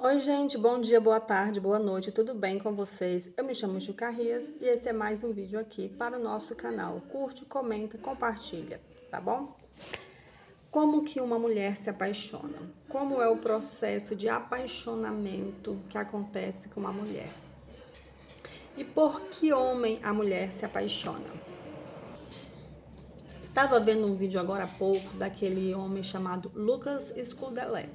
Oi, gente, bom dia, boa tarde, boa noite, tudo bem com vocês? Eu me chamo Juca Rias e esse é mais um vídeo aqui para o nosso canal. Curte, comenta, compartilha, tá bom? Como que uma mulher se apaixona? Como é o processo de apaixonamento que acontece com uma mulher? E por que homem a mulher se apaixona? Estava vendo um vídeo agora há pouco daquele homem chamado Lucas Scudelé.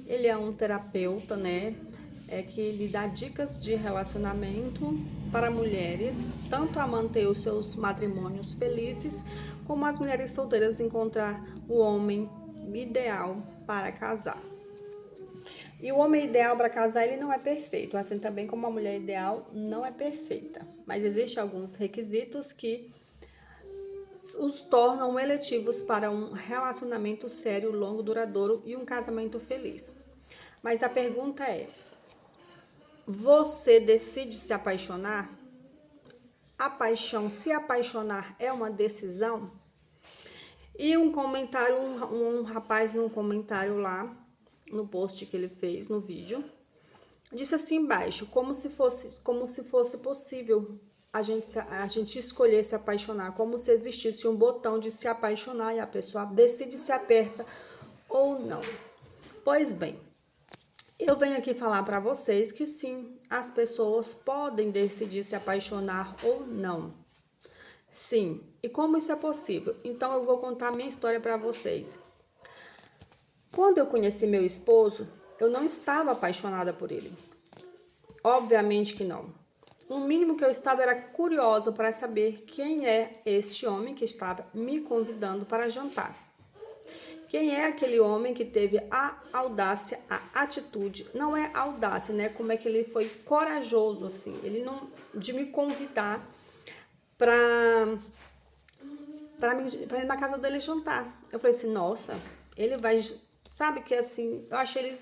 Ele é um terapeuta, né? Que ele dá dicas de relacionamento para mulheres, tanto a manter os seus matrimônios felizes, como as mulheres solteiras encontrar o homem ideal para casar. E o homem ideal para casar, ele não é perfeito, assim também como a mulher ideal não é perfeita. Mas existem alguns requisitos que os tornam eletivos para um relacionamento sério, longo, duradouro e um casamento feliz. Mas a pergunta é: você decide se apaixonar? A paixão, se apaixonar é uma decisão? E um comentário, um rapaz em um comentário lá no post que ele fez no vídeo, disse assim embaixo, como se fosse possível a gente escolher se apaixonar, como se existisse um botão de se apaixonar e a pessoa decide se aperta ou não. Pois bem, eu venho aqui falar para vocês que sim, as pessoas podem decidir se apaixonar ou não. Sim, e como isso é possível? Então eu vou contar a minha história para vocês. Quando eu conheci meu esposo, eu não estava apaixonada por ele. Obviamente que não. O mínimo que eu estava era curiosa para saber quem é este homem que estava me convidando para jantar. Quem é aquele homem que teve a audácia, a atitude, não é audácia, né? Como é que ele foi corajoso assim, ele não de me convidar para ir na casa dele jantar. Eu falei assim, nossa, ele vai, sabe que assim, eu achei ele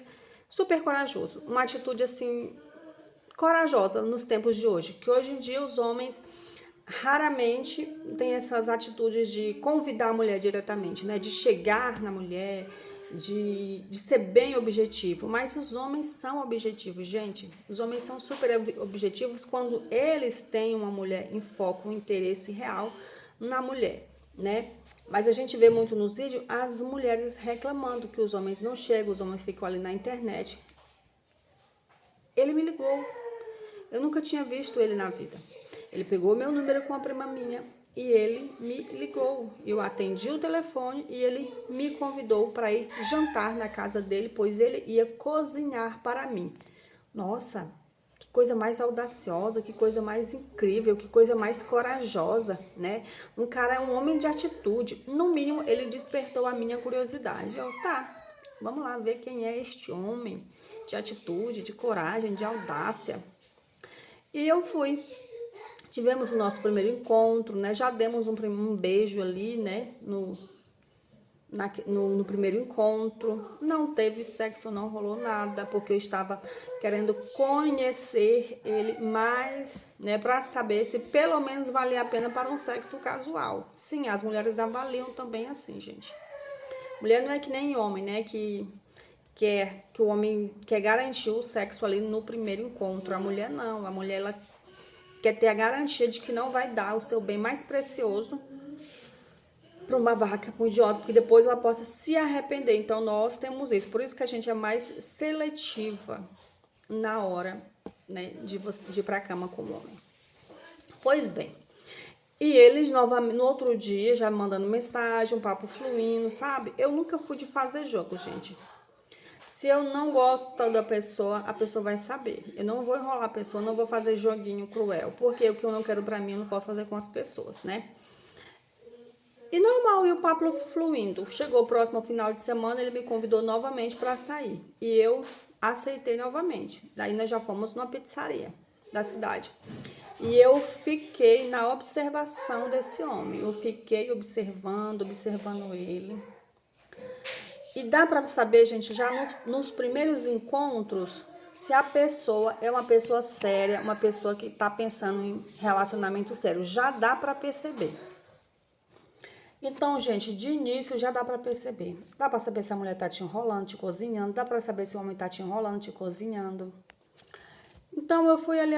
super corajoso, uma atitude assim corajosa nos tempos de hoje, que hoje em dia os homens raramente têm essas atitudes de convidar a mulher diretamente, né? De chegar na mulher, de ser bem objetivo. Mas os homens são objetivos, gente. Os homens são super objetivos quando eles têm uma mulher em foco, um interesse real na mulher, né? Mas a gente vê muito nos vídeos as mulheres reclamando que os homens não chegam, os homens ficam ali na internet. Ele me ligou. Eu nunca tinha visto ele na vida. Ele pegou meu número com uma prima minha e ele me ligou. Eu atendi o telefone e ele me convidou para ir jantar na casa dele, pois ele ia cozinhar para mim. Nossa, que coisa mais audaciosa, que coisa mais incrível, que coisa mais corajosa, né? Um homem de atitude. No mínimo, ele despertou a minha curiosidade. Vamos lá ver quem é este homem de atitude, de coragem, de audácia. E eu fui. Tivemos o nosso primeiro encontro, né? Já demos um beijo ali, né? No primeiro encontro. Não teve sexo, não rolou nada, porque eu estava querendo conhecer ele mais, né? Para saber se pelo menos valia a pena para um sexo casual. Sim, as mulheres avaliam também assim, gente. Mulher não é que nem homem, né? Que o homem quer garantir o sexo ali no primeiro encontro. A mulher não. A mulher, ela quer ter a garantia de que não vai dar o seu bem mais precioso para um babaca, para um idiota, porque depois ela possa se arrepender. Então, nós temos isso. Por isso que a gente é mais seletiva na hora, né, de ir para a cama com o homem. Pois bem, e eles novamente, no outro dia, já mandando mensagem, um papo fluindo, sabe? Eu nunca fui de fazer jogo, gente. Se eu não gosto da pessoa, a pessoa vai saber. Eu não vou enrolar a pessoa, não vou fazer joguinho cruel, porque o que eu não quero pra mim, eu não posso fazer com as pessoas, né? E normal, e o papo fluindo. Chegou o próximo final de semana, ele me convidou novamente para sair. E eu aceitei novamente. Daí nós já fomos numa pizzaria da cidade. E eu fiquei na observação desse homem. Eu fiquei observando ele. E dá para saber, gente, já nos primeiros encontros, se a pessoa é uma pessoa séria, uma pessoa que está pensando em relacionamento sério. Já dá para perceber. Então, gente, de início já dá pra perceber. Dá pra saber se a mulher tá te enrolando, te cozinhando. Dá pra saber se o homem tá te enrolando, te cozinhando. Então, eu fui ali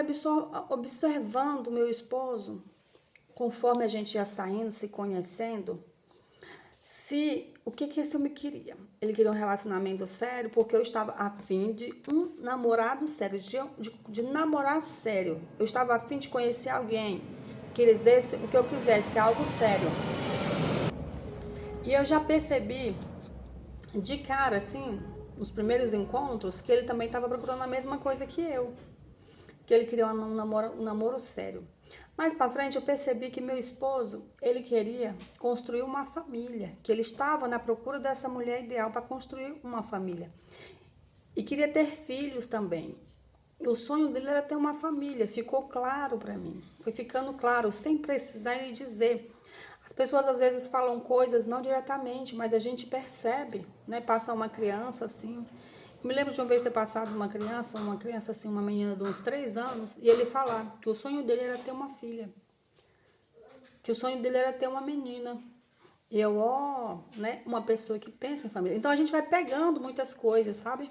observando o meu esposo, conforme a gente ia saindo, se conhecendo, se o que esse homem queria. Ele queria um relacionamento sério, porque eu estava a fim de um namorado sério, de namorar sério. Eu estava a fim de conhecer alguém que quisesse o que eu quisesse, que é algo sério. E eu já percebi de cara, assim, nos primeiros encontros, que ele também estava procurando a mesma coisa que eu. Que ele queria um namoro sério. Mais para frente eu percebi que meu esposo, ele queria construir uma família, que ele estava na procura dessa mulher ideal para construir uma família. E queria ter filhos também. E o sonho dele era ter uma família, ficou claro para mim. Foi ficando claro, sem precisar lhe dizer. As pessoas às vezes falam coisas não diretamente, mas a gente percebe, né? Passa uma criança assim. Eu me lembro de uma vez ter passado uma criança assim, uma menina de uns 3 anos, e ele falar que o sonho dele era ter uma filha. Que o sonho dele era ter uma menina. E eu, né? Uma pessoa que pensa em família. Então a gente vai pegando muitas coisas, sabe?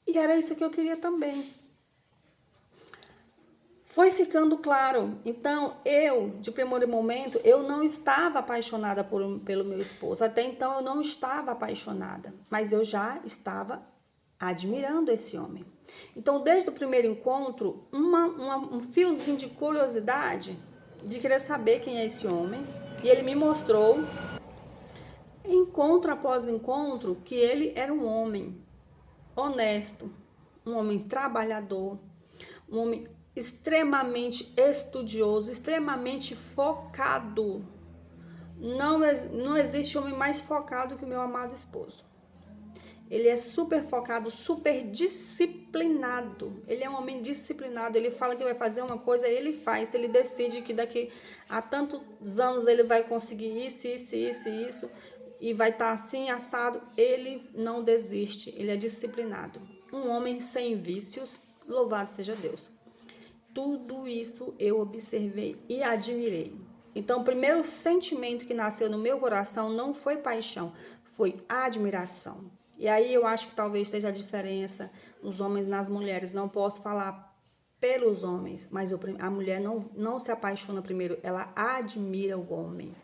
E era isso que eu queria também. Foi ficando claro. Então, de primeiro momento, eu não estava apaixonada pelo meu esposo. Até então, eu não estava apaixonada. Mas eu já estava admirando esse homem. Então, desde o primeiro encontro, um fiozinho de curiosidade, de querer saber quem é esse homem. E ele me mostrou, encontro após encontro, que ele era um homem honesto, um homem trabalhador, um homem extremamente estudioso, extremamente focado. Não existe homem mais focado que o meu amado esposo. Ele é super focado, super disciplinado. Ele é um homem disciplinado. Ele fala que vai fazer uma coisa, ele faz. Ele decide que daqui a tantos anos ele vai conseguir isso, e vai estar assim, assado. Ele não desiste. Ele é disciplinado. Um homem sem vícios, louvado seja Deus. Tudo isso eu observei e admirei. Então, o primeiro sentimento que nasceu no meu coração não foi paixão, foi admiração. E aí eu acho que talvez esteja a diferença nos homens e nas mulheres. Não posso falar pelos homens, mas a mulher não se apaixona primeiro, ela admira o homem.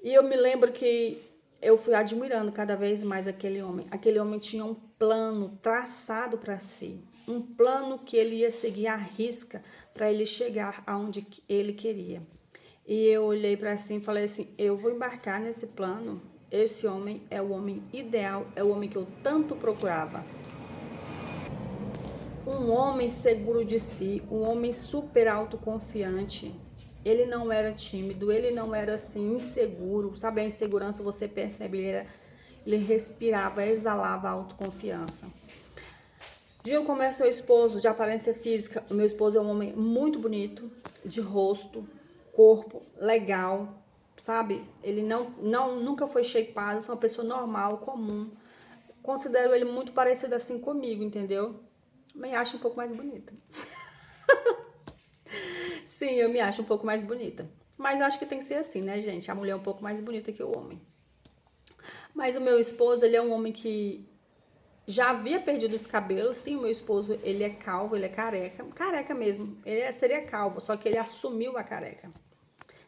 E eu me lembro que eu fui admirando cada vez mais aquele homem. Aquele homem tinha um plano traçado para si. Um plano que ele ia seguir à risca para ele chegar aonde ele queria. E eu olhei para assim e falei assim, eu vou embarcar nesse plano. Esse homem é o homem ideal, é o homem que eu tanto procurava. Um homem seguro de si, um homem super autoconfiante. Ele não era tímido, ele não era assim inseguro. Sabe a insegurança, você percebe, ele respirava, exalava a autoconfiança. Gil, como é seu esposo, de aparência física, o meu esposo é um homem muito bonito, de rosto, corpo, legal, sabe? Ele nunca foi shapeado, é uma pessoa normal, comum. Considero ele muito parecido assim comigo, entendeu? Me acho um pouco mais bonita. Sim, eu me acho um pouco mais bonita. Mas acho que tem que ser assim, né, gente? A mulher é um pouco mais bonita que o homem. Mas o meu esposo, ele é um homem que já havia perdido os cabelos. Sim, o meu esposo, ele é calvo, ele é careca. Careca mesmo. Seria calvo, só que ele assumiu a careca.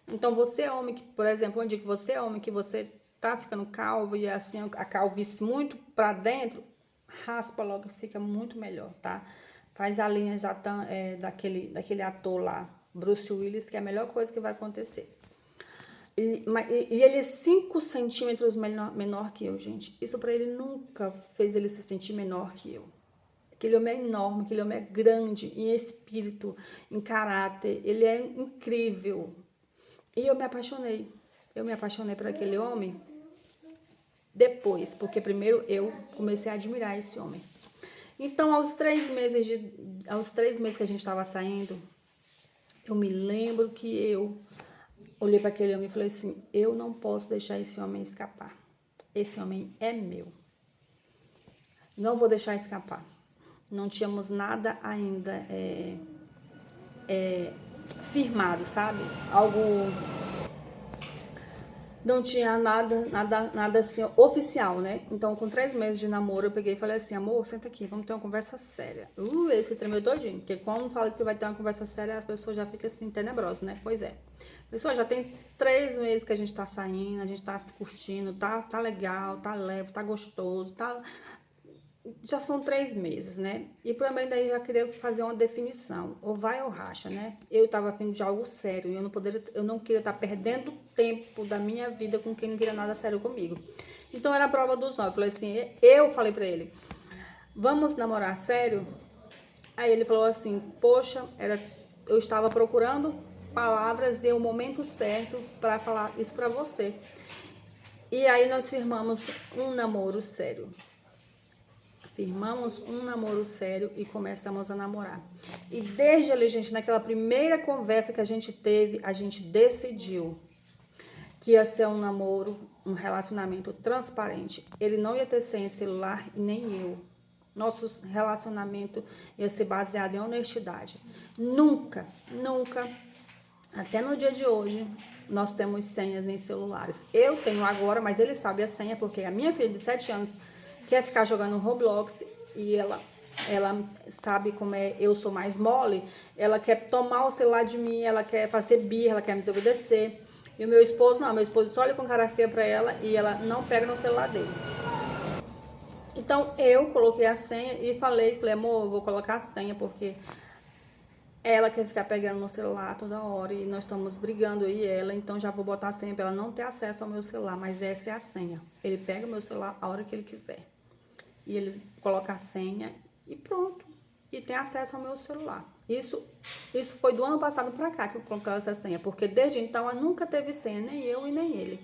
Então, você é homem que, por exemplo, onde você é homem que você tá ficando calvo e assim, a calvície muito pra dentro, raspa logo, fica muito melhor, tá? Faz a linha já daquele ator lá, Bruce Willis, que é a melhor coisa que vai acontecer. E ele é 5 centímetros menor que eu, gente. Isso pra ele nunca fez ele se sentir menor que eu. Aquele homem é enorme, aquele homem é grande em espírito, em caráter. Ele é incrível. E eu me apaixonei. Eu me apaixonei por aquele homem depois, porque primeiro eu comecei a admirar esse homem. Então, aos 3 meses que a gente estava saindo, eu me lembro que eu olhei para aquele homem e falei assim, eu não posso deixar esse homem escapar. Esse homem é meu. Não vou deixar escapar. Não tínhamos nada ainda firmado, sabe? Algo não tinha nada assim oficial, né? Então, com 3 meses de namoro, eu peguei e falei assim, amor, senta aqui, vamos ter uma conversa séria. Esse tremeu todinho, porque quando fala que vai ter uma conversa séria, a pessoa já fica assim, tenebrosa, né? Pois é. Pessoal, já tem 3 meses que a gente tá saindo, a gente tá se curtindo, tá legal, tá leve, tá gostoso, tá... Já são 3 meses, né? E também daí já queria fazer uma definição, ou vai ou racha, né? Eu tava afim de algo sério, e eu não queria estar perdendo tempo da minha vida com quem não queria nada sério comigo. Então era a prova dos 9. Eu falei pra ele, vamos namorar sério? Aí ele falou assim, poxa, eu estava procurando palavras e o momento certo para falar isso pra você. E aí nós firmamos um namoro sério. Firmamos um namoro sério e começamos a namorar. E desde ali, gente, naquela primeira conversa que a gente teve, a gente decidiu que ia ser um namoro, um relacionamento transparente. Ele não ia ter senha celular e nem eu. Nosso relacionamento ia ser baseado em honestidade. Nunca, até no dia de hoje, nós temos senhas em celulares. Eu tenho agora, mas ele sabe a senha, porque a minha filha de 7 anos quer ficar jogando Roblox e ela sabe como é, eu sou mais mole, ela quer tomar o celular de mim, ela quer fazer birra, ela quer me desobedecer. E o meu esposo não, meu esposo só olha com cara feia pra ela e ela não pega no celular dele. Então eu coloquei a senha e falei, amor, eu vou colocar a senha porque ela quer ficar pegando no celular toda hora e nós estamos brigando eu e ela, então já vou botar a senha para ela não ter acesso ao meu celular, mas essa é a senha. Ele pega o meu celular a hora que ele quiser. E ele coloca a senha e pronto. E tem acesso ao meu celular. Isso foi do ano passado para cá que eu coloquei essa senha, porque desde então ela nunca teve senha, nem eu e nem ele.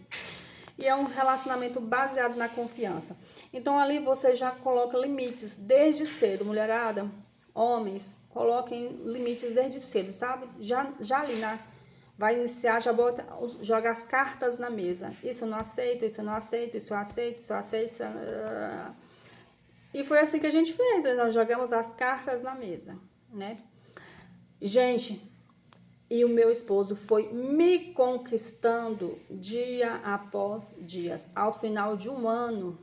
E é um relacionamento baseado na confiança. Então ali você já coloca limites desde cedo, mulherada, homens, coloquem limites desde cedo, sabe? Já ali vai iniciar, joga as cartas na mesa. Isso eu não aceito, isso eu não aceito, isso eu aceito, isso eu aceito. Isso eu... E foi assim que a gente fez, nós jogamos as cartas na mesa, né? Gente, e o meu esposo foi me conquistando dia após dia. Ao final de um ano,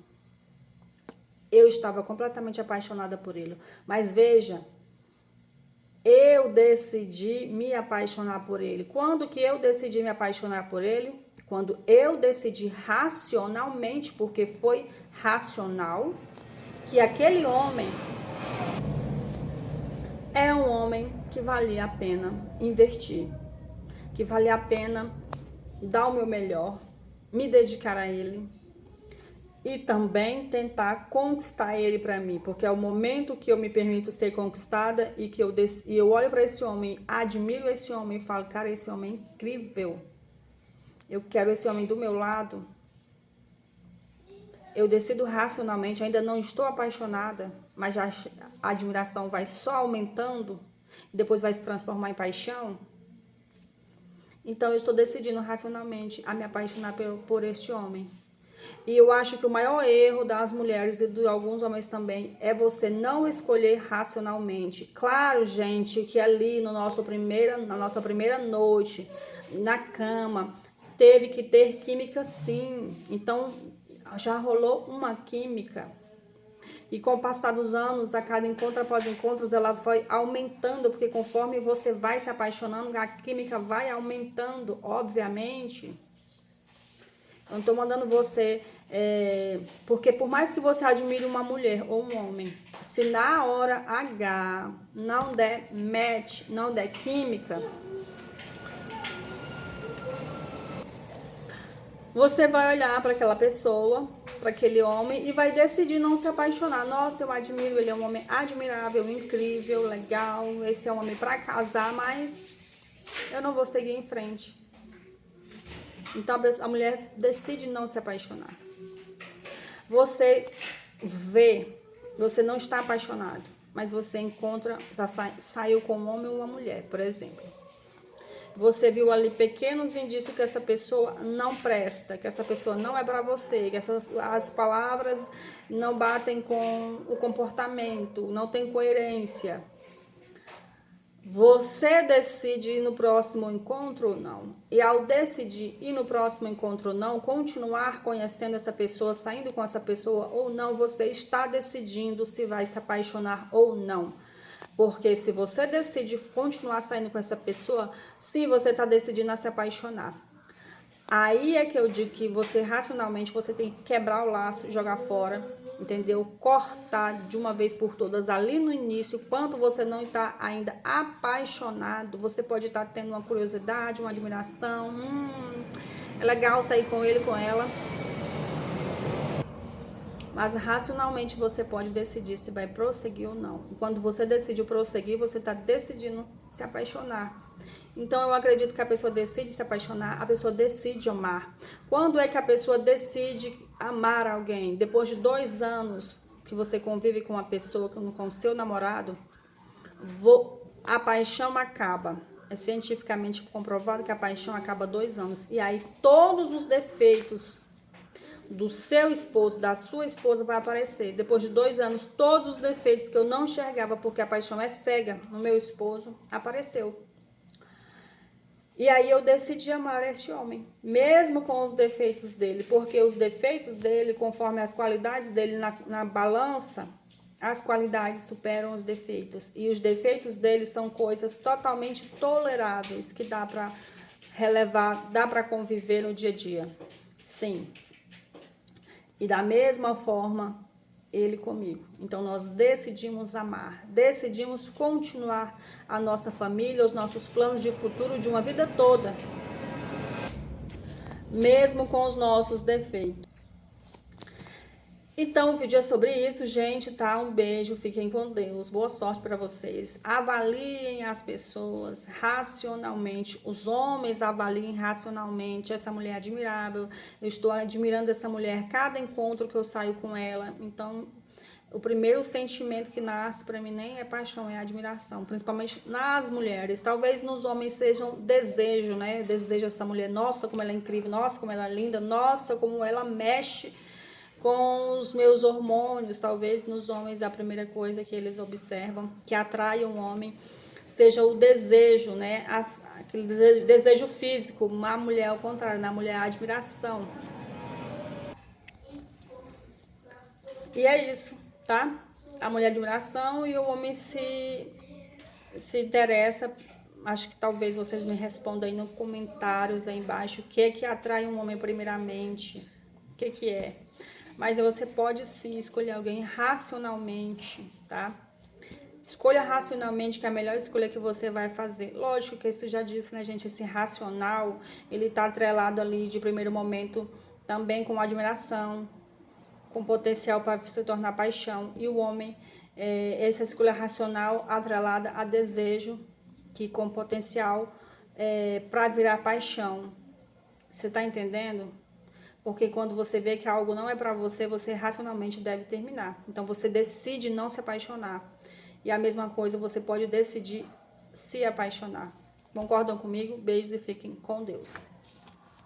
eu estava completamente apaixonada por ele. Mas veja, eu decidi me apaixonar por ele. Quando que eu decidi me apaixonar por ele? Quando eu decidi racionalmente, porque foi racional, que aquele homem é um homem que valia a pena investir, que valia a pena dar o meu melhor, me dedicar a ele e também tentar conquistar ele para mim, porque é o momento que eu me permito ser conquistada e que eu olho para esse homem, admiro esse homem e falo, cara, esse homem é incrível, eu quero esse homem do meu lado. Eu decido racionalmente, ainda não estou apaixonada, mas a admiração vai só aumentando, depois vai se transformar em paixão. Então eu estou decidindo racionalmente a me apaixonar por este homem. E eu acho que o maior erro das mulheres e de alguns homens também é você não escolher racionalmente. Claro, gente, que ali na nossa primeira noite, na cama, teve que ter química sim. Então já rolou uma química. E com o passar dos anos, a cada encontro após encontros, ela vai aumentando, porque conforme você vai se apaixonando, a química vai aumentando, obviamente. Eu não estou mandando você, porque por mais que você admire uma mulher ou um homem, se na hora H não der match, não der química, você vai olhar para aquela pessoa, para aquele homem e vai decidir não se apaixonar. Nossa, eu admiro, ele é um homem admirável, incrível, legal, esse é um homem para casar, mas eu não vou seguir em frente. Então a mulher decide não se apaixonar. Você vê, você não está apaixonado, mas você saiu com um homem ou uma mulher, por exemplo. Você viu ali pequenos indícios que essa pessoa não presta, que essa pessoa não é para você, que as palavras não batem com o comportamento, não tem coerência. Você decide ir no próximo encontro ou não. E ao decidir ir no próximo encontro ou não, continuar conhecendo essa pessoa, saindo com essa pessoa ou não, você está decidindo se vai se apaixonar ou não. Porque se você decide continuar saindo com essa pessoa, sim, você está decidindo a se apaixonar. Aí é que eu digo que você, racionalmente, você tem que quebrar o laço, jogar fora, entendeu? Cortar de uma vez por todas ali no início, quando você não está ainda apaixonado, você pode estar tendo uma curiosidade, uma admiração, é legal sair com ele, com ela, mas racionalmente você pode decidir se vai prosseguir ou não. E quando você decide prosseguir, você está decidindo se apaixonar. Então eu acredito que a pessoa decide se apaixonar, a pessoa decide amar. Quando é que a pessoa decide amar alguém? Depois de 2 anos que você convive com uma pessoa, com o seu namorado, a paixão acaba. É cientificamente comprovado que a paixão acaba 2 anos. E aí todos os defeitos do seu esposo, da sua esposa vai aparecer. Depois de 2 anos, todos os defeitos que eu não enxergava, porque a paixão é cega no meu esposo, apareceu. E aí eu decidi amar este homem, mesmo com os defeitos dele, porque os defeitos dele, conforme as qualidades dele na balança, as qualidades superam os defeitos. E os defeitos dele são coisas totalmente toleráveis, que dá para relevar, dá para conviver no dia a dia. Sim. E da mesma forma, ele comigo. Então, nós decidimos amar, decidimos continuar a nossa família, os nossos planos de futuro de uma vida toda, mesmo com os nossos defeitos. Então, o vídeo é sobre isso, gente, tá? Um beijo, fiquem com Deus, boa sorte para vocês. Avaliem as pessoas racionalmente, os homens avaliem racionalmente. Essa mulher é admirável, eu estou admirando essa mulher, cada encontro que eu saio com ela. Então, o primeiro sentimento que nasce para mim nem é paixão, é admiração, principalmente nas mulheres. Talvez nos homens seja um desejo, né? Desejo essa mulher, nossa, como ela é incrível, nossa, como ela é linda, nossa, como ela mexe com os meus hormônios. Talvez nos homens a primeira coisa que eles observam, que atrai um homem, seja o desejo, né? Aquele desejo físico. Na mulher, ao contrário, na mulher a admiração. E é isso, tá? A mulher a admiração e o homem se interessa. Acho que talvez vocês me respondam aí nos comentários aí embaixo o que atrai um homem primeiramente, o que é. Mas você pode sim escolher alguém racionalmente, tá? Escolha racionalmente, que é a melhor escolha que você vai fazer. Lógico que isso já disse, né, gente? Esse racional, ele tá atrelado ali de primeiro momento também com admiração, com potencial para se tornar paixão. E o homem, essa escolha racional atrelada a desejo, que com potencial para virar paixão. Você tá entendendo? Porque quando você vê que algo não é para você, você racionalmente deve terminar. Então você decide não se apaixonar. E a mesma coisa você pode decidir se apaixonar. Concordam comigo? Beijos e fiquem com Deus.